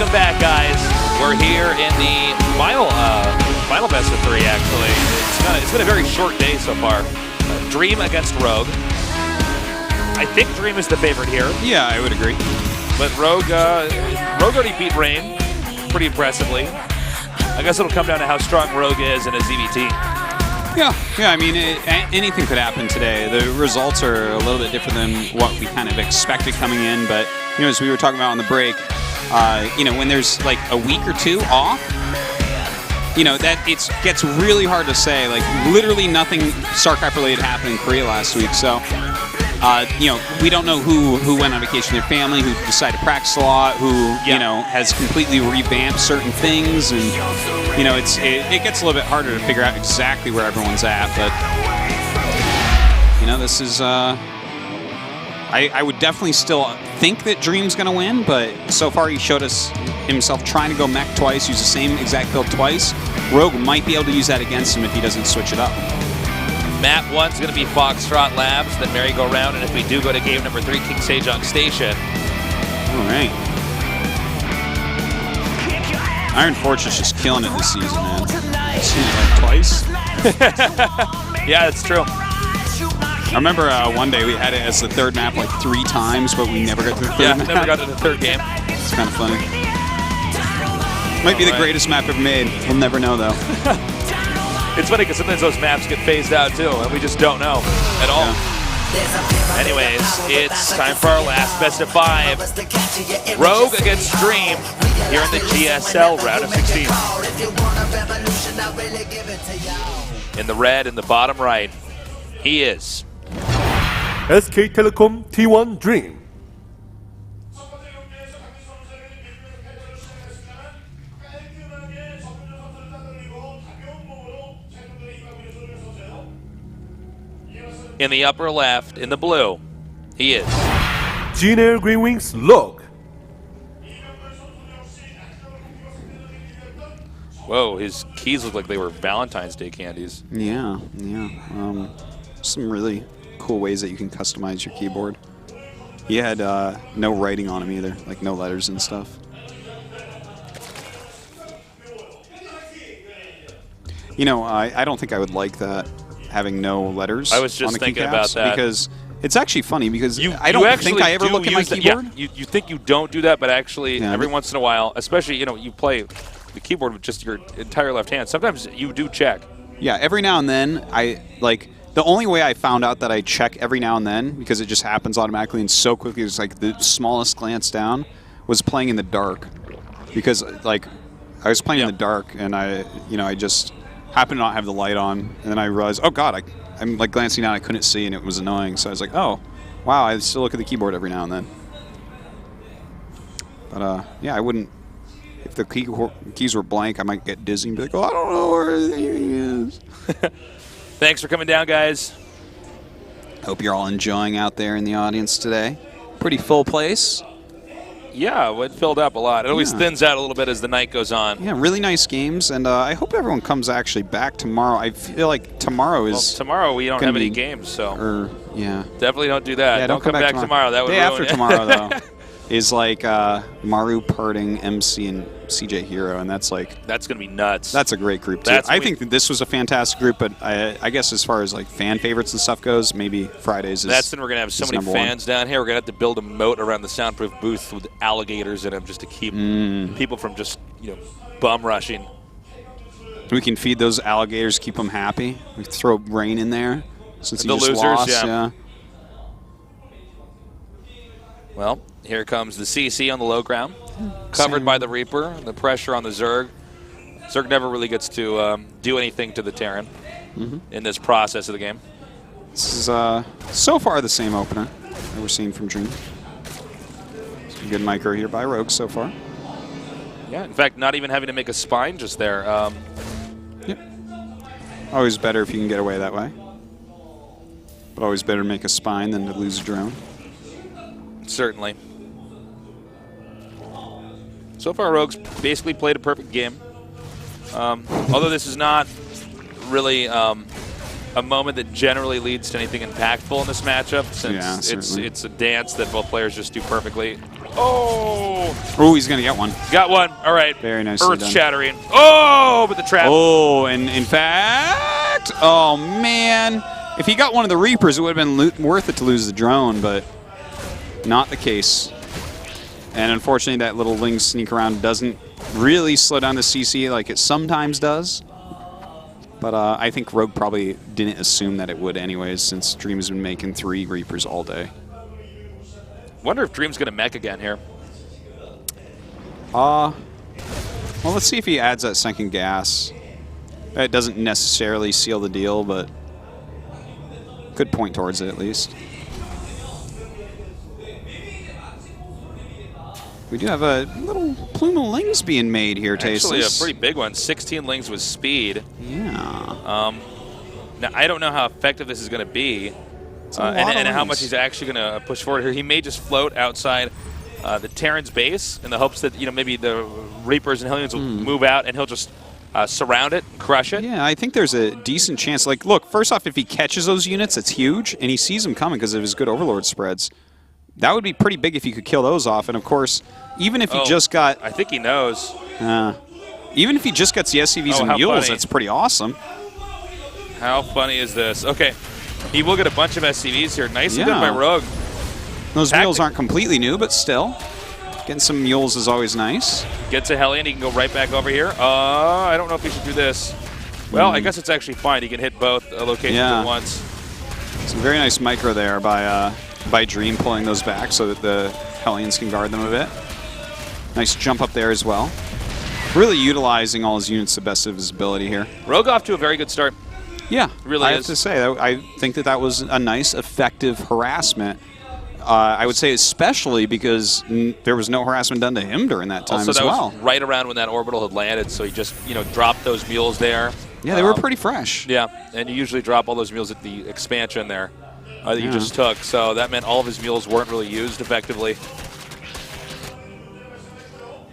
Welcome back, guys. We're here in the final best of 3. Actually, it's been a very short day so far. Dream against Rogue. I think Dream is the favorite here. Yeah, I would agree. But Rogue already beat Rain pretty impressively. I guess it'll come down to how strong Rogue is in his EVT. Yeah. I mean, anything could happen today. The results are a little bit different than what we kind of expected coming in. But as we were talking about on the break, when there's like a week or two off, that it gets really hard to say. Like literally nothing StarCraft related happened in Korea last week. So, we don't know who went on vacation with their family, who decided to practice a lot, who has completely revamped certain things, and it gets a little bit harder to figure out exactly where everyone's at. But this is I would definitely still think that Dream's going to win, but so far he showed us himself trying to go mech twice, use the same exact build twice. Rogue might be able to use that against him if he doesn't switch it up. Map 1's going to be Foxtrot Labs, then merry-go-round, and if we do go to game number 3, King Sejong Station. All right. Iron Fortress just killing it this season, man. I've seen it like twice. Yeah, that's true. I remember one day we had it as the third map like 3 times, but we never got to the third map. Never got to the third game. It's kind of funny. Might be the greatest map ever made. We'll never know, though. It's funny because sometimes those maps get phased out too, and we just don't know at all. Yeah. Anyways, it's time for our last best of 5. Rogue against Dream here in the GSL round of 16. In the red in the bottom right, he is SK Telecom T1 Dream. in the upper left in the blue. He is GNL Green Wings Log. Whoa, his keys look like they were Valentine's Day candies. Yeah. Some really cool ways that you can customize your keyboard. He had no writing on him either, like no letters and stuff. I don't think I would like that, having no letters. I was just on the thinking keycaps, about that. because it's actually funny because I don't think I ever look at my keyboard. Yeah, you think you don't do that, but actually every once in a while, especially you play the keyboard with just your entire left hand, sometimes you do check. Yeah, every now and then the only way I found out that I check every now and then, because it just happens automatically and so quickly, it's like the smallest glance down, was playing in the dark. Because I was playing in the dark and I just happened to not have the light on, and then I realized, oh god, I'm like glancing down, I couldn't see, and it was annoying. So I was like, oh, wow, I still look at the keyboard every now and then. But yeah, I wouldn't. If the keys were blank, I might get dizzy and be like, oh, I don't know where anything is. Thanks for coming down, guys. Hope you're all enjoying out there in the audience today. Pretty full place. Yeah, it filled up a lot. It always thins out a little bit as the night goes on. Yeah, really nice games, and I hope everyone comes actually back tomorrow. I feel like tomorrow is... Well, tomorrow we don't have any games, so... yeah. Definitely don't do that. Yeah, don't come back tomorrow. That would Day ruin after it. tomorrow, though, is like Maru, Purting, MC, and CJ Hero, and that's like... That's going to be nuts. That's a great group, too. I think that this was a fantastic group, but I guess as far as like fan favorites and stuff goes, maybe Fridays is... That's when we're going to have so many fans down here. We're going to have to build a moat around the soundproof booth with alligators in them just to keep people from just, bum rushing. We can feed those alligators, keep them happy. We throw rain in there since the he just losers, lost. yeah. Well, here comes the CC on the low ground, covered by the Reaper. The pressure on the Zerg. Zerg never really gets to do anything to the Terran in this process of the game. This is so far the same opener that we're seeing from Dream. Some good micro here by Rogue so far. Yeah, in fact, not even having to make a spine just there. Yep. Always better if you can get away that way. But always better to make a spine than to lose a drone. Certainly. So far, Rogue's basically played a perfect game. Although this is not really a moment that generally leads to anything impactful in this matchup, since it's a dance that both players just do perfectly. Oh, he's going to get one. Got one. All right. Very nicely done. Earth-shattering. Oh, but the trap. Oh, and in fact, oh, man. If he got one of the Reapers, it would have been worth it to lose the drone, but not the case. And unfortunately, that little Ling sneak around doesn't really slow down the CC like it sometimes does. But I think Rogue probably didn't assume that it would anyways, since Dream has been making 3 Reapers all day. Wonder if Dream's going to mech again here. Well, let's see if he adds that second gas. It doesn't necessarily seal the deal, but could point towards it at least. We do have a little plume of Lings being made here, Tasteless. Actually, a pretty big one. 16 Lings with speed. Yeah. Now, I don't know how effective this is going to be, and how much he's actually going to push forward here. He may just float outside the Terran's base in the hopes that maybe the Reapers and Hellions will move out, and he'll just surround it, crush it. Yeah, I think there's a decent chance. Like, look, first off, if he catches those units, it's huge, and he sees them coming because of his good Overlord spreads. That would be pretty big if he could kill those off. And of course, even if he just got... I think he knows. Even if he just gets the SCVs and mules, that's pretty awesome. How funny is this? Okay, he will get a bunch of SCVs here. Nicely done by Rogue. Those mules aren't completely new, but still. Getting some mules is always nice. Gets a Hellion, he can go right back over here. I don't know if he should do this. Well, I guess it's actually fine. He can hit both locations at once. Some very nice micro there by Dream pulling those back so that the Hellions can guard them a bit. Nice jump up there as well. Really utilizing all his units to the best of his ability here. Rogue off to a very good start. Yeah, really I have to say, I think that was a nice, effective harassment. I would say especially because there was no harassment done to him during that time also, as well. Was right around when that orbital had landed, so he just dropped those mules there. Yeah, they were pretty fresh. Yeah, and you usually drop all those mules at the expansion there that you just took, so that meant all of his mules weren't really used effectively.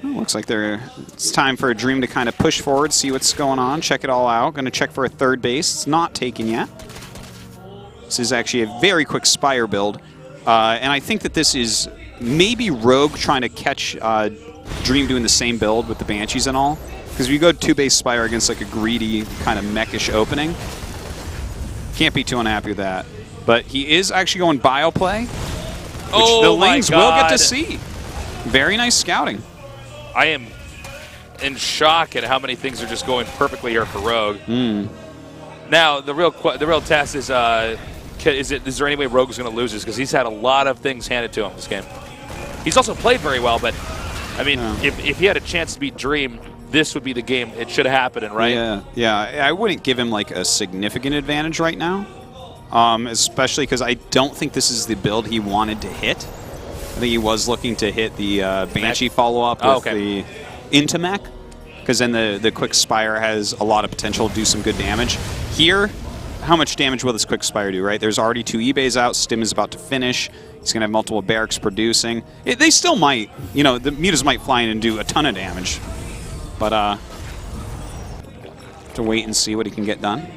Well, looks like it's time for a Dream to kind of push forward, see what's going on, check it all out. Going to check for a third base. It's not taken yet. This is actually a very quick Spire build. And I think that this is maybe Rogue trying to catch Dream doing the same build with the Banshees and all. Because if you go 2-base Spire against like a greedy kind of mechish opening, can't be too unhappy with that. But he is actually going Bioplay, which the Lings will get to see. Very nice scouting. I am in shock at how many things are just going perfectly here for Rogue. Now, the real test is there any way Rogue's going to lose this? Because he's had a lot of things handed to him this game. He's also played very well, but I mean, if he had a chance to beat Dream, this would be the game it should have happened in, right? Yeah. I wouldn't give him like a significant advantage right now, especially because I don't think this is the build he wanted to hit. I think he was looking to hit the Banshee follow-up with the Intimech, because then the quick Spire has a lot of potential to do some good damage. Here, how much damage will this quick Spire do, right? There's already 2 eBays out. Stim is about to finish. He's going to have multiple barracks producing. They still might, the mutas might fly in and do a ton of damage. But, have to wait and see what he can get done.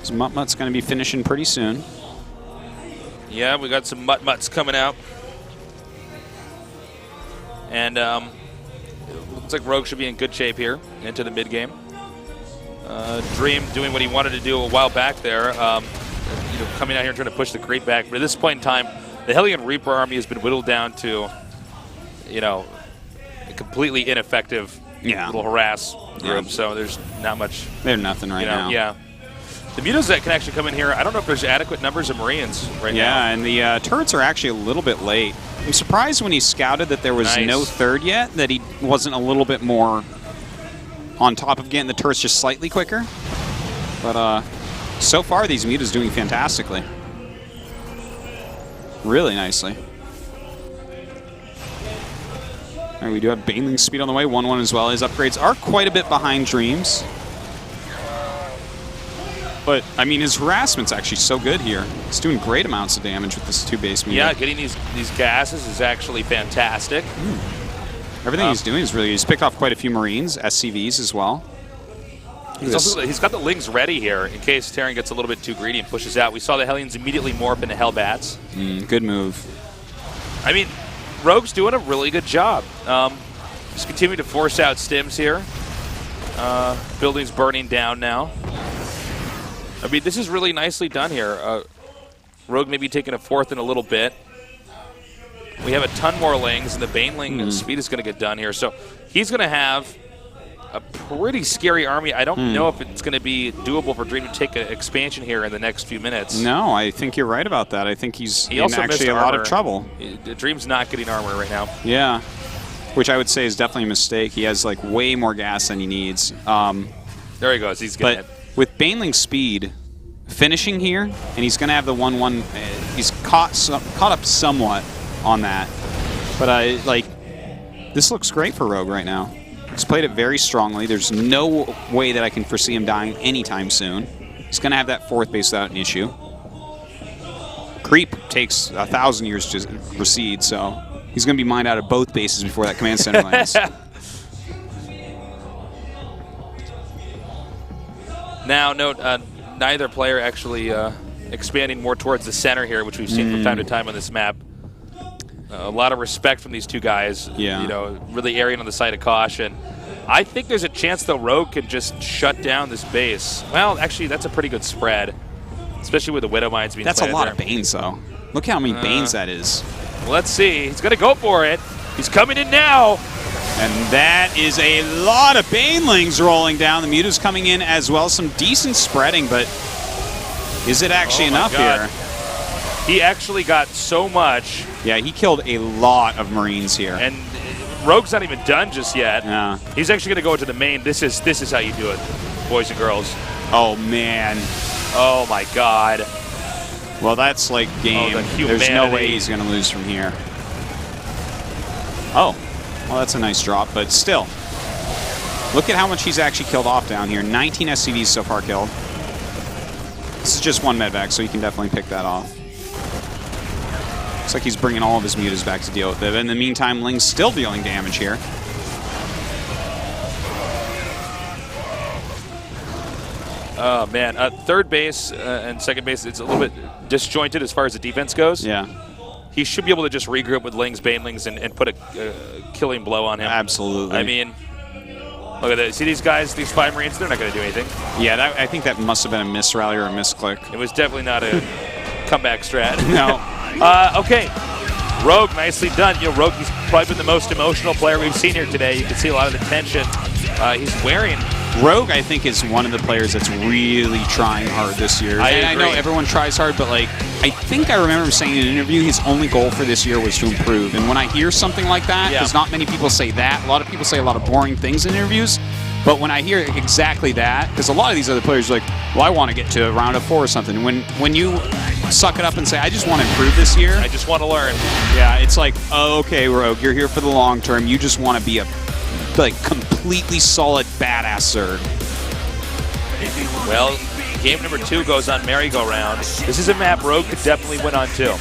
So Mutt-Mutt's going to be finishing pretty soon. Yeah, we got some Mutt-Mutts coming out. And it looks like Rogue should be in good shape here into the mid-game. Dream doing what he wanted to do a while back there, coming out here and trying to push the creep back. But at this point in time, the Hellion Reaper army has been whittled down to, a completely ineffective little harass group. So there's not much. They're nothing right now. Yeah. The mutas that can actually come in here, I don't know if there's adequate numbers of Marines right now. Yeah, and the turrets are actually a little bit late. I'm surprised when he scouted that there was no third yet, that he wasn't a little bit more on top of getting the turrets just slightly quicker. But so far, these mutas doing fantastically. Really nicely. All right, we do have Baneling speed on the way, 1-1 as well. His upgrades are quite a bit behind Dreams. But, I mean, his harassment's actually so good here. He's doing great amounts of damage with this 2-base muta. Yeah, getting these gases is actually fantastic. Everything he's doing is really... He's picked off quite a few Marines, SCVs as well. He's got the Lings ready here in case Terran gets a little bit too greedy and pushes out. We saw the Hellions immediately morph into Hellbats. Good move. I mean, Rogue's doing a really good job. Just continue to force out stims here. Buildings burning down now. I mean, this is really nicely done here. Rogue maybe taking a fourth in a little bit. We have a ton more Lings, and the Baneling speed is going to get done here. So he's going to have a pretty scary army. I don't know if it's going to be doable for Dream to take an expansion here in the next few minutes. No, I think you're right about that. I think he's in also actually a lot of trouble. Dream's not getting armor right now. Yeah, which I would say is definitely a mistake. He has like way more gas than he needs. There he goes. He's getting it. With Baneling's speed, finishing here, and he's going to have the 1-1. He's caught up somewhat on that. But this looks great for Rogue right now. He's played it very strongly. There's no way that I can foresee him dying anytime soon. He's going to have that fourth base without an issue. Creep takes 1,000 years to proceed, so he's going to be mined out of both bases before that command center lands. Now, note, neither player actually expanding more towards the center here, which we've seen from time to time on this map. A lot of respect from these two guys. Yeah. You know, really erring on the side of caution. I think there's a chance the Rogue can just shut down this base. Well, actually, that's a pretty good spread, especially with the Widow Mines being That's a lot there. of Banes, though. Look how many Banes that is. Let's see. He's going to go for it. He's coming in now. And that is a lot of Banelings rolling down. The Muta's coming in as well. Some decent spreading, but is it actually enough here? He actually got so much. Yeah, he killed a lot of Marines here. And Rogue's not even done just yet. Yeah. He's actually going to go into the main. This is how you do it, boys and girls. Oh, man. Oh, my God. Well, that's like game. There's no way he's going to lose from here. Oh, well, that's a nice drop, but still. Look at how much he's actually killed off down here. 19 SCVs so far killed. This is just one medvac, so you can definitely pick that off. Looks like he's bringing all of his mutas back to deal with it. In the meantime, Ling's still dealing damage here. Oh, man. Third base and second base, it's a little bit disjointed as far as the defense goes. Yeah. He should be able to just regroup with Lings, Banelings, and put a killing blow on him. Absolutely. I mean, look at that. See these guys, these 5 Marines? They're not going to do anything. Yeah, I think that must have been a miss rally or a misclick. It was definitely not a comeback strat. No. Okay. Rogue, nicely done. You know, Rogue, he's probably been the most emotional player we've seen here today. You can see a lot of the tension he's wearing. Rogue, I think, is one of the players that's really trying hard this year. I know everyone tries hard, but like, I think I remember him saying in an interview his only goal for this year was to improve. And when I hear something like that, because not many people say that, a lot of people say a lot of boring things in interviews. But when I hear exactly that, because a lot of these other players are like, well, I want to get to round of 4 or something. When you suck it up and say, I just want to improve this year. I just want to learn. Yeah, it's like, oh, okay, Rogue, you're here for the long term. You just want to be a completely solid badass Zerg. Well, game number 2 goes on merry-go-round. This is a map Rogue could definitely win on too.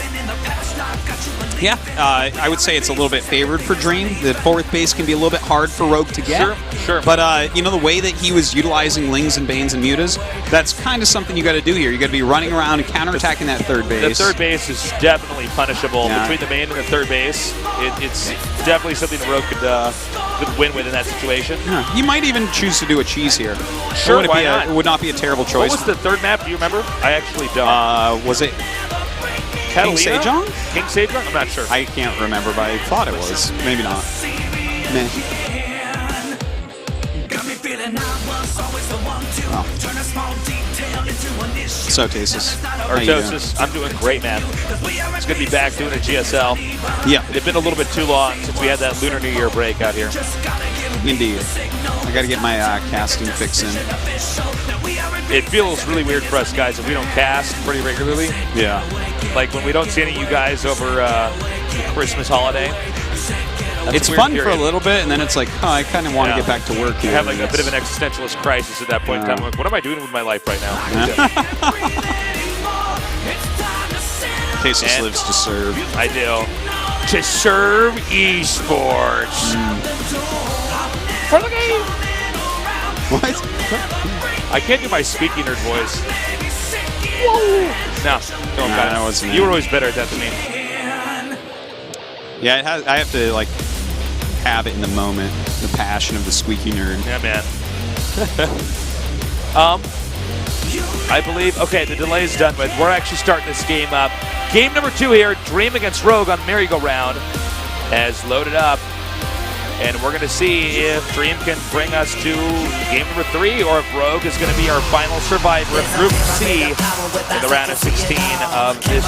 Yeah, I would say it's a little bit favored for Dream. The 4th base can be a little bit hard for Rogue to get. Sure. But, you know, the way that he was utilizing Lings and Banes and Mutas, that's kind of something you got to do here. You got to be running around and counterattacking that 3rd base. The 3rd base is definitely punishable. Between the main and the 3rd base, it's definitely something the Rogue could win with in that situation. Yeah. You might even choose to do a cheese here. Sure, why not? It would not be a terrible choice. What was the 3rd map? Do you remember? I actually don't. Was it Catalina? King Sejong? King Sejong? I'm not sure. I can't remember, but I thought it was. Maybe not. Meh. Oh. So, Tasis. Artosis, I'm doing great, man. It's good to be back doing a GSL. Yeah. It had been a little bit too long since we had that Lunar New Year break out here. Indeed. I got to get my casting fix in. It feels really weird for us guys if we don't cast pretty regularly. Yeah. Like when we don't see any of you guys over the Christmas holiday. It's fun for a little bit, and then it's like, oh, I kind of want to get back to work here. You have like a bit of an existentialist crisis at that point in time. I'm like, what am I doing with my life right now? Tasis lives to serve. I do. To serve esports. For the game. What? I can't do my squeaky nerd voice. No, don't got that it. wasn't You it. were always better at that than me. Yeah, I have to like have it in the moment, the passion of the squeaky nerd. Yeah, man. I believe, okay, the delay is done with. We're actually starting this game up. Game number 2 here, Dream against Rogue on merry-go-round, has loaded up. And we're going to see if Dream can bring us to game number 3 or if Rogue is going to be our final survivor of Group C in the round of 16 of this